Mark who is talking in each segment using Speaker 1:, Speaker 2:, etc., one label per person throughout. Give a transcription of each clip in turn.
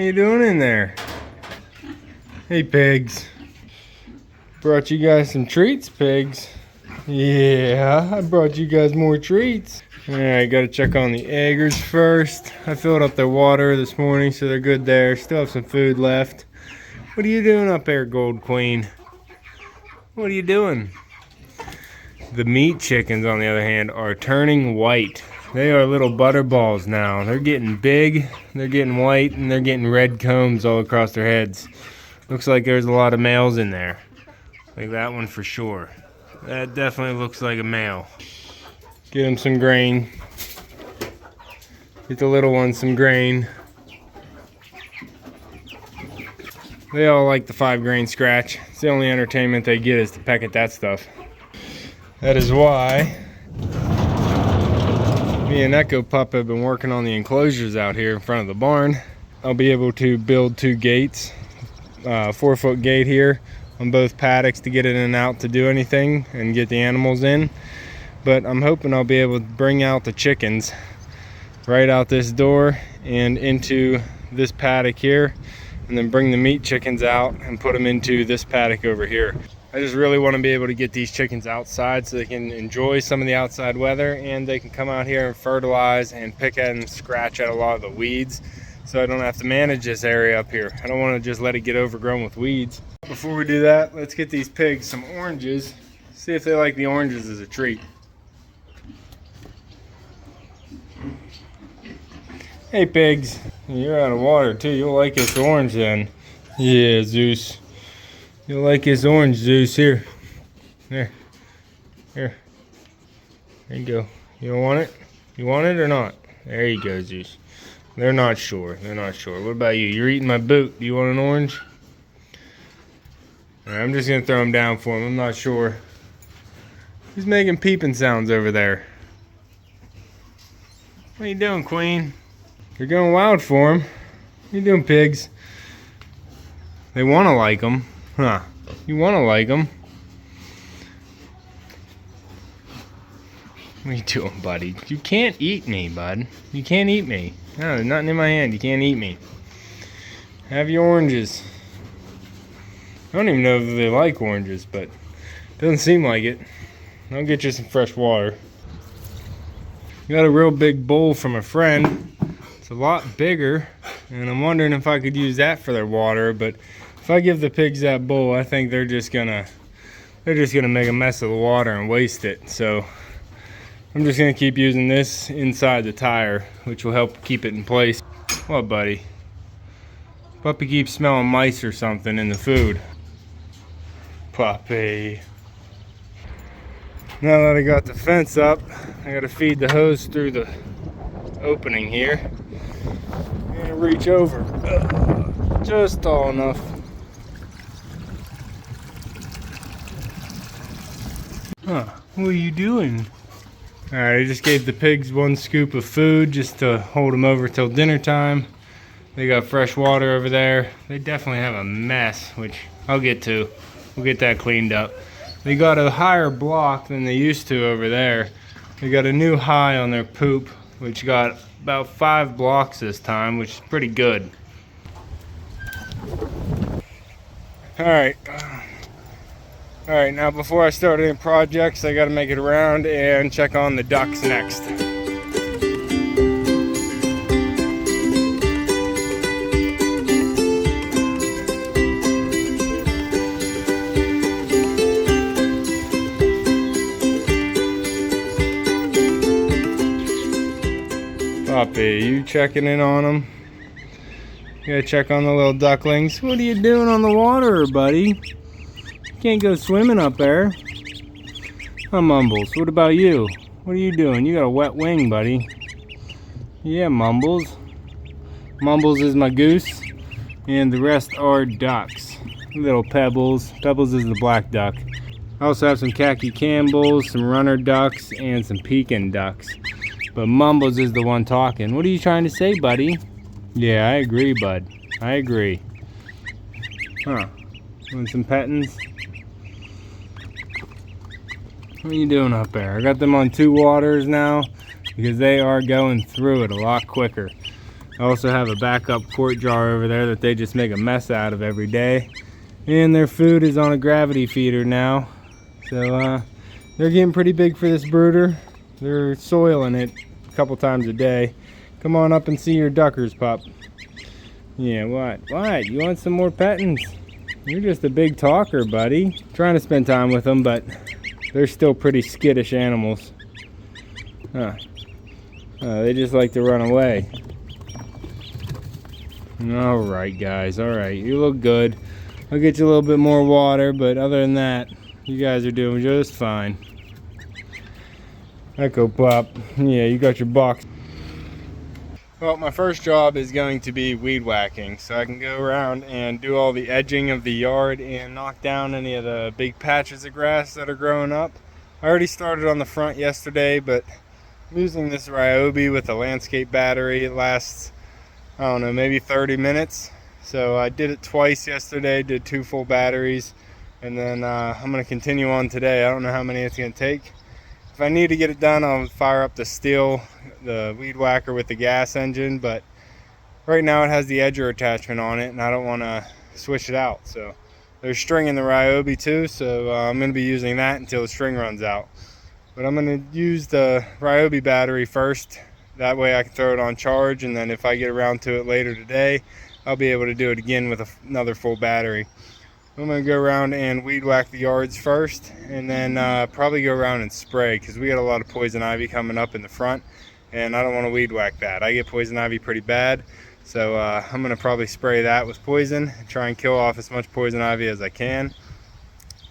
Speaker 1: What are you doing in there? Hey, pigs. Brought you guys some treats, pigs. Yeah, I brought you guys more treats. Alright, gotta check on the eggers first. I filled up their water this morning, so they're good there. Still have some food left. What are you doing up there, Gold Queen? What are you doing? The meat chickens, on the other hand, are turning white. They are little butter balls now. They're getting big, they're getting white, and they're getting red combs all across their heads. Looks like there's a lot of males in there. Like that one for sure. That definitely looks like a male. Get him some grain. Get the little ones some grain. They all like the 5-grain scratch. It's the only entertainment they get is to peck at that stuff. That is why me and Echo Pup have been working on the enclosures out here in front of the barn. I'll be able to build 2 gates, 4-foot gate here on both paddocks to get in and out to do anything and get the animals in. But I'm hoping I'll be able to bring out the chickens right out this door and into this paddock here, and then bring the meat chickens out and put them into this paddock over here. I just really want to be able to get these chickens outside so they can enjoy some of the outside weather, and they can come out here and fertilize and pick at and scratch at a lot of the weeds, so I don't have to manage this area up here. I don't want to just let it get overgrown with weeds. Before we do that, let's get these pigs some oranges, see if they like the oranges as a treat. Hey pigs, you're out of water too. You'll like this orange then. Yeah, Zeus. You'll like this orange, Zeus. Here. There. Here. There you go. You don't want it? You want it or not? There you go, Zeus. They're not sure. They're not sure. What about you? You're eating my boot. Do you want an orange? Alright, I'm just going to throw him down for him. I'm not sure. He's making peeping sounds over there. What are you doing, Queen? You're going wild for him. What are you doing, pigs? They want to like them. Huh. You want to like them. What are you doing, buddy? You can't eat me, bud. You can't eat me. No, there's nothing in my hand. You can't eat me. Have your oranges. I don't even know if they like oranges, but it doesn't seem like it. I'll get you some fresh water. Got a real big bowl from a friend. It's a lot bigger, and I'm wondering if I could use that for their water, but if I give the pigs that bowl, I think they're just gonna make a mess of the water and waste it. So I'm just gonna keep using this inside the tire, which will help keep it in place. What, buddy? Puppy keeps smelling mice or something in the food. Puppy. Now that I got the fence up, I gotta feed the hose through the opening here and reach over just tall enough. Huh, what are you doing? Alright, I just gave the pigs 1 scoop of food just to hold them over till dinner time. They got fresh water over there. They definitely have a mess, which I'll get to. We'll get that cleaned up. They got a higher block than they used to over there. They got a new high on their poop, which got about 5 blocks this time, which is pretty good. Alright. Alright, now before I start any projects, I gotta make it around and check on the ducks next. Poppy, you checking in on them? You gotta check on the little ducklings. What are you doing on the water, buddy? Can't go swimming up there. Huh, Mumbles, what about you? What are you doing? You got a wet wing, buddy. Yeah, Mumbles. Mumbles is my goose, and the rest are ducks. Little Pebbles. Pebbles is the black duck. I also have some khaki Campbells, some runner ducks, and some Pekin ducks. But Mumbles is the one talking. What are you trying to say, buddy? Yeah, I agree, bud. I agree. Huh. Want some pettings? What are you doing up there? I got them on 2 waters now because they are going through it a lot quicker. I also have a backup quart jar over there that they just make a mess out of every day. And their food is on a gravity feeder now. So they're getting pretty big for this brooder. They're soiling it a couple times a day. Come on up and see your duckers, pup. Yeah, what? What? You want some more pettings? You're just a big talker, buddy. Trying to spend time with them, but they're still pretty skittish animals. Huh. They just like to run away. Alright, guys. Alright, you look good. I'll get you a little bit more water, but other than that, you guys are doing just fine. Echo Pup. Yeah, you got your box. Well, my first job is going to be weed whacking, so I can go around and do all the edging of the yard and knock down any of the big patches of grass that are growing up. I already started on the front yesterday, but I'm using this Ryobi with a landscape battery. It lasts, I don't know, maybe 30 minutes. So I did it twice yesterday, did 2 full batteries, and then I'm going to continue on today. I don't know how many it's going to take. If I need to get it done, I'll fire up the weed whacker with the gas engine, but right now it has the edger attachment on it and I don't want to switch it out. So there's string in the Ryobi too, so I'm going to be using that until the string runs out. But I'm going to use the Ryobi battery first, that way I can throw it on charge, and then if I get around to it later today, I'll be able to do it again with another full battery. I'm going to go around and weed whack the yards first, and then probably go around and spray, because we got a lot of poison ivy coming up in the front, and I don't want to weed whack that. I get poison ivy pretty bad, so I'm going to probably spray that with poison and try and kill off as much poison ivy as I can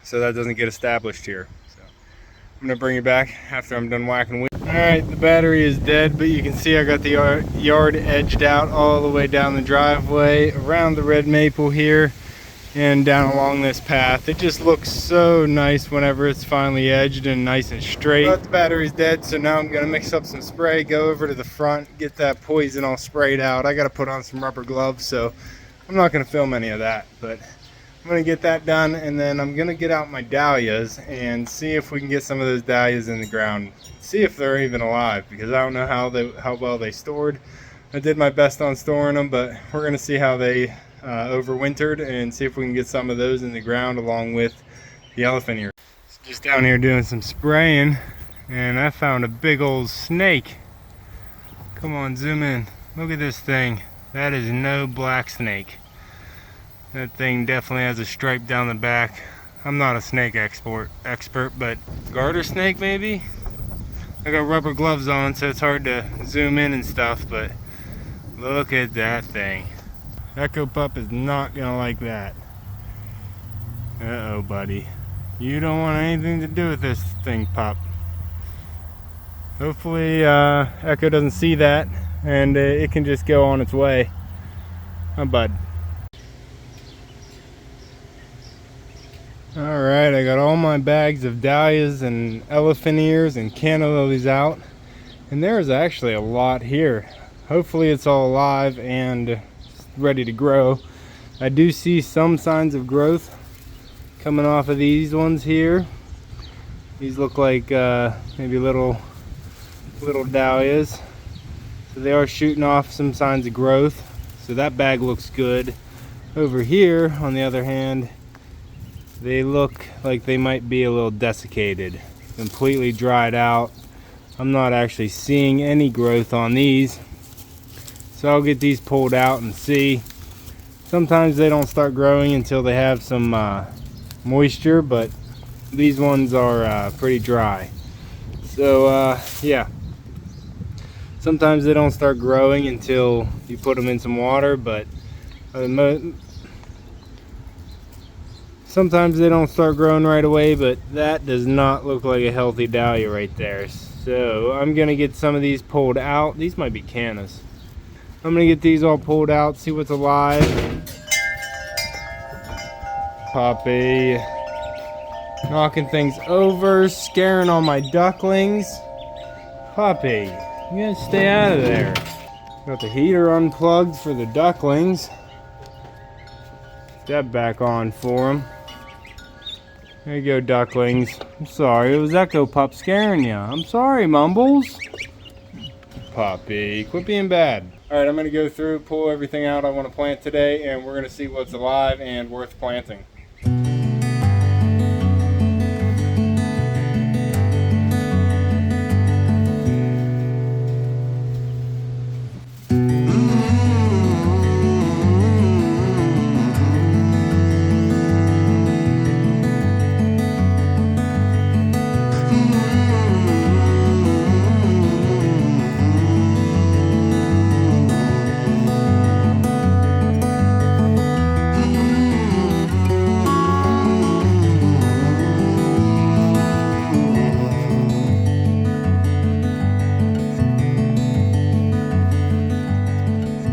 Speaker 1: so that doesn't get established here. So I'm going to bring you back after I'm done whacking weed. Alright, the battery is dead, but you can see I got the yard edged out all the way down the driveway, around the red maple here, and down along this path. It just looks so nice whenever it's finally edged and nice and straight. But the battery's dead, so now I'm going to mix up some spray, go over to the front, get that poison all sprayed out. I got to put on some rubber gloves, so I'm not going to film any of that, but I'm going to get that done, and then I'm going to get out my dahlias and see if we can get some of those dahlias in the ground. See if they're even alive, because I don't know how well they stored. I did my best on storing them, but we're going to see how they overwintered and see if we can get some of those in the ground along with the elephant ear. Just down here doing some spraying, and I found a big old snake. Come on, zoom in. Look at this thing. That is no black snake. That thing definitely has a stripe down the back. I'm not a snake expert, but garter snake maybe? I got rubber gloves on, so it's hard to zoom in and stuff, but look at that thing. Echo Pup is not gonna like that. Uh-oh, buddy. You don't want anything to do with this thing, Pup. Hopefully Echo doesn't see that and it can just go on its way. Huh, bud? Alright, I got all my bags of dahlias and elephant ears and canna lilies out, and there's actually a lot here. Hopefully it's all alive and ready to grow. I do see some signs of growth coming off of these ones here. These look like maybe little dahlias, so they are shooting off some signs of growth, so that bag looks good. Over here on the other hand, they look like they might be a little desiccated, completely dried out. I'm not actually seeing any growth on these, so I'll get these pulled out and see. Sometimes they don't start growing until they have some moisture, but these ones are pretty dry. So yeah, sometimes they don't start growing until you put them in some water, but sometimes they don't start growing right away, but that does not look like a healthy dahlia right there. So I'm gonna get some of these pulled out. These might be cannas. I'm gonna get these all pulled out, see what's alive. Puppy. Knocking things over, scaring all my ducklings. Puppy, you gotta stay out of there. Got the heater unplugged for the ducklings. Get that back on for them. There you go, ducklings. I'm sorry, it was Echo Pup scaring you. I'm sorry, Mumbles. Puppy, quit being bad. All right, I'm going to go through, pull everything out I want to plant today, and we're going to see what's alive and worth planting.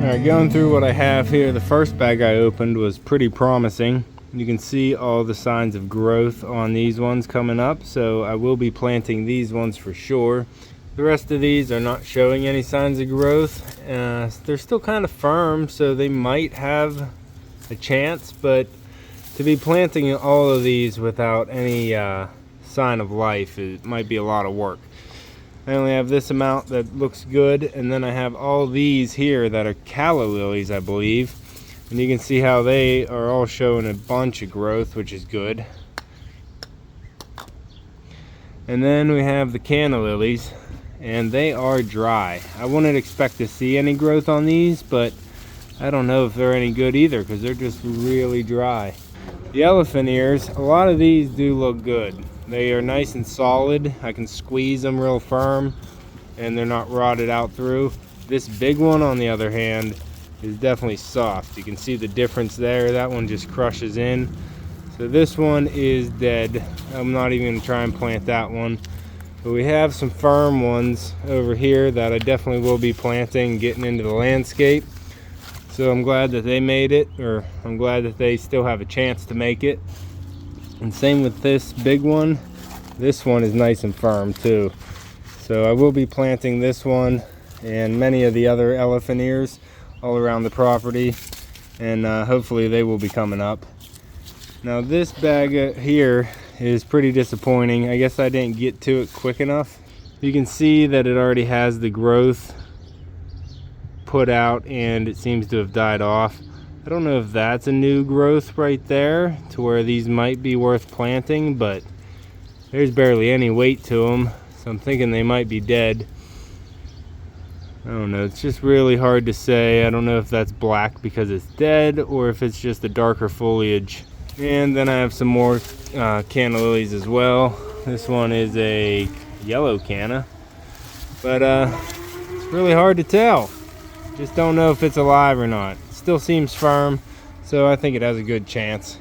Speaker 1: Alright, going through what I have here, the first bag I opened was pretty promising. You can see all the signs of growth on these ones coming up, so I will be planting these ones for sure. The rest of these are not showing any signs of growth. They're still kind of firm, so they might have a chance, but to be planting all of these without any sign of life, it might be a lot of work. I only have this amount that looks good, and then I have all these here that are calla lilies, I believe, and you can see how they are all showing a bunch of growth, which is good. And then we have the canna lilies, and they are dry. I wouldn't expect to see any growth on these, but I don't know if they're any good either because they're just really dry. The elephant ears, a lot of these do look good. They are nice and solid. I can squeeze them real firm and they're not rotted out through. This big one, on the other hand, is definitely soft. You can see the difference there. That one just crushes in. So this one is dead. I'm not even gonna try and plant that one. But we have some firm ones over here that I definitely will be planting, getting into the landscape. So I'm glad that they made it, or I'm glad that they still have a chance to make it. And same with this big one. This one is nice and firm too. So I will be planting this one and many of the other elephant ears all around the property, and hopefully they will be coming up. Now this bag here is pretty disappointing. I guess I didn't get to it quick enough. You can see that it already has the growth put out and it seems to have died off. I don't know if that's a new growth right there to where these might be worth planting, but there's barely any weight to them, so I'm thinking they might be dead. I don't know, it's just really hard to say. I don't know if that's black because it's dead or if it's just a darker foliage. And then I have some more canna lilies as well. This one is a yellow canna, but it's really hard to tell. Just don't know if it's alive or not. Still seems firm, so I think it has a good chance.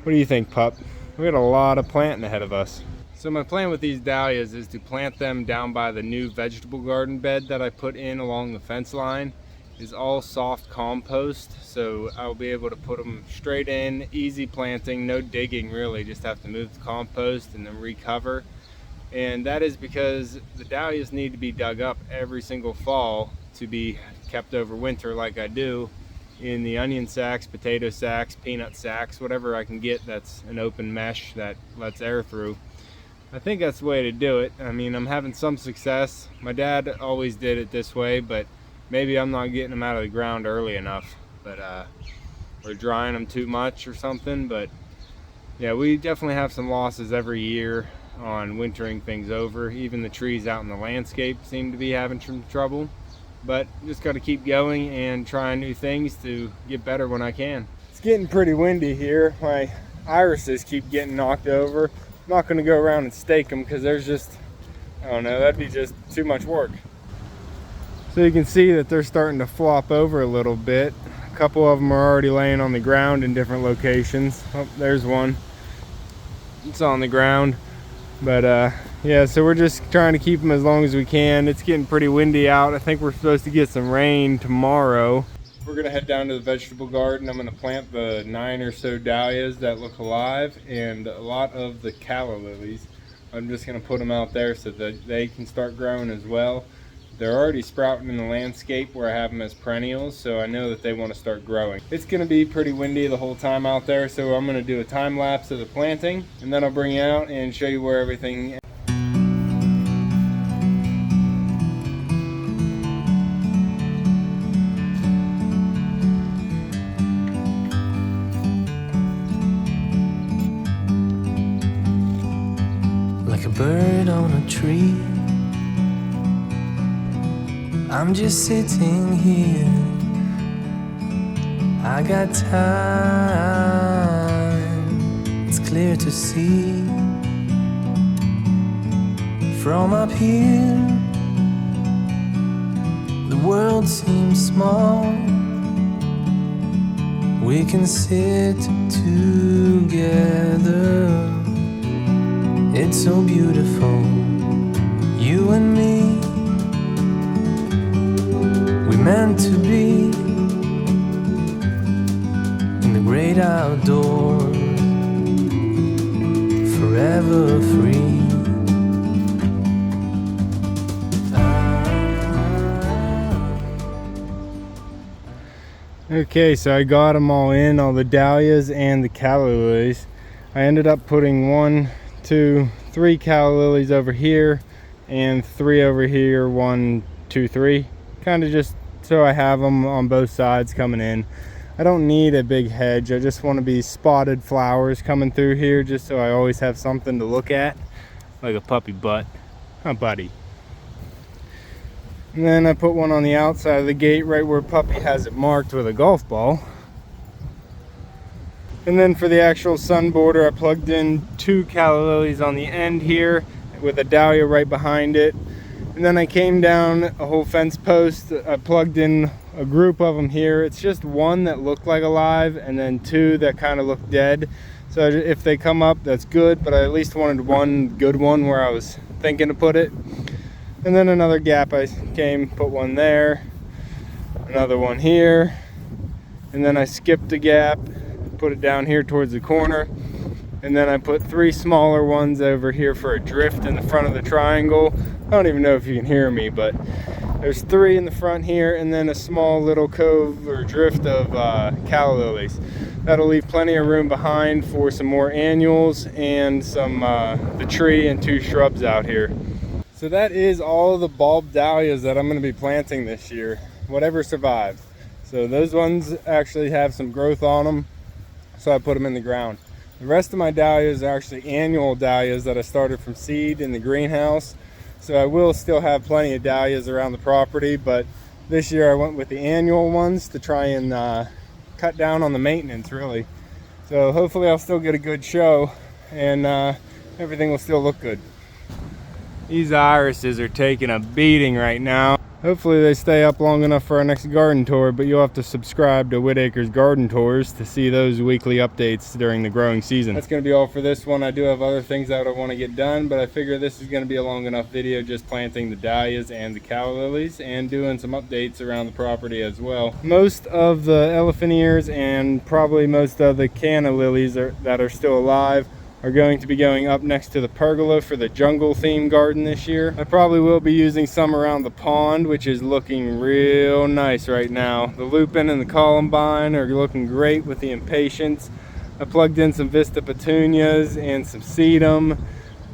Speaker 1: What do you think, pup? We got a lot of planting ahead of us. So my plan with these dahlias is to plant them down by the new vegetable garden bed that I put in along the fence line. Is all soft compost, so I'll be able to put them straight in, easy planting, no digging really, just have to move the compost and then recover. And that is because the dahlias need to be dug up every single fall to be kept over winter like I do in the onion sacks, potato sacks, peanut sacks, whatever I can get that's an open mesh that lets air through. I think that's the way to do it. I mean, I'm having some success. My dad always did it this way, but maybe I'm not getting them out of the ground early enough, but we're drying them too much or something. But yeah, we definitely have some losses every year on wintering things over. Even the trees out in the landscape seem to be having some trouble. But just got to keep going and trying new things to get better when I can. It's getting pretty windy here. My irises keep getting knocked over. I'm not going to go around and stake them because there's just, I don't know, that'd be just too much work. So you can see that they're starting to flop over a little bit. A couple of them are already laying on the ground in different locations. Oh, there's one. It's on the ground. But yeah, so we're just trying to keep them as long as we can. It's getting pretty windy out. I think we're supposed to get some rain tomorrow. We're gonna head down to the vegetable garden. I'm gonna plant the 9 or so dahlias that look alive and a lot of the calla lilies. I'm just gonna put them out there so that they can start growing as well. They're already sprouting in the landscape where I have them as perennials, so I know that they want to start growing. It's going to be pretty windy the whole time out there, so I'm going to do a time lapse of the planting, and then I'll bring you out and show you where everything is.
Speaker 2: like a bird on a tree. I'm just sitting here, I got time, it's clear to see. From up here, the world seems small. We can sit together, it's so beautiful, you and me. We meant to be in the great outdoors, forever free.
Speaker 1: Okay, so I got them all in, all the dahlias and the calla lilies. I ended up putting 1, 2, 3 calla lilies over here and 3 over here, 1, 2, 3. Kind of just so I have them on both sides coming in. I don't need a big hedge, I just want to be spotted flowers coming through here just so I always have something to look at. Like a puppy butt. Huh, buddy? And then I put one on the outside of the gate right where Puppy has it marked with a golf ball. And then for the actual sun border, I plugged in 2 calla lilies on the end here with a dahlia right behind it. And then I came down a whole fence post. I plugged in a group of them here. It's just 1 that looked like alive and then 2 that kind of look dead. So if they come up, that's good, but I at least wanted 1 good one where I was thinking to put it. And then another gap, I came, put 1 there, another one here, and then I skipped a gap, put it down here towards the corner, and then I put 3 smaller ones over here for a drift in the front of the triangle. I don't even know if you can hear me, but there's 3 in the front here, and then a small little cove or drift of calla lilies. That'll leave plenty of room behind for some more annuals and some the tree and 2 shrubs out here. So that is all of the bulb dahlias that I'm going to be planting this year, whatever survives. So those ones actually have some growth on them, so I put them in the ground. The rest of my dahlias are actually annual dahlias that I started from seed in the greenhouse. So I will still have plenty of dahlias around the property, but this year I went with the annual ones to try and cut down on the maintenance, really. So hopefully I'll still get a good show and everything will still look good. These irises are taking a beating right now. Hopefully they stay up long enough for our next garden tour, but you'll have to subscribe to Whitt Acres Garden Tours to see those weekly updates during the growing season. That's going to be all for this one. I do have other things that I want to get done, but I figure this is going to be a long enough video just planting the dahlias and the calla lilies and doing some updates around the property as well. Most of the elephant ears and probably most of the canna lilies that are still alive are going to be going up next to the pergola for the jungle theme garden this year. I probably will be using some around the pond, which is looking real nice right now. The lupin and the columbine are looking great with the impatiens. I plugged in some vista petunias and some sedum.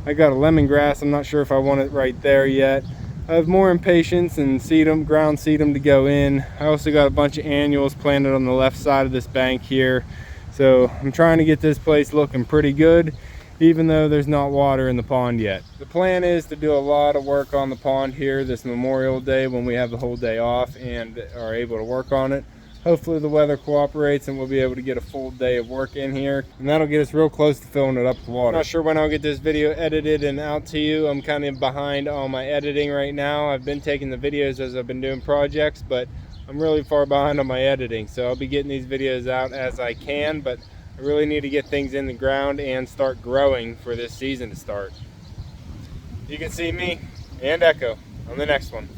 Speaker 1: I got a lemongrass, I'm not sure if I want it right there yet. I have more impatiens and sedum, ground sedum to go in. I also got a bunch of annuals planted on the left side of this bank here. So I'm trying to get this place looking pretty good, even though there's not water in the pond yet. The plan is to do a lot of work on the pond here this Memorial Day when we have the whole day off and are able to work on it. Hopefully the weather cooperates and we'll be able to get a full day of work in here, and that'll get us real close to filling it up with water. Not sure when I'll get this video edited and out to you. I'm kind of behind on my editing right now. I've been taking the videos as I've been doing projects, but I'm really far behind on my editing, so I'll be getting these videos out as I can, but I really need to get things in the ground and start growing for this season to start. You can see me and Echo on the next one.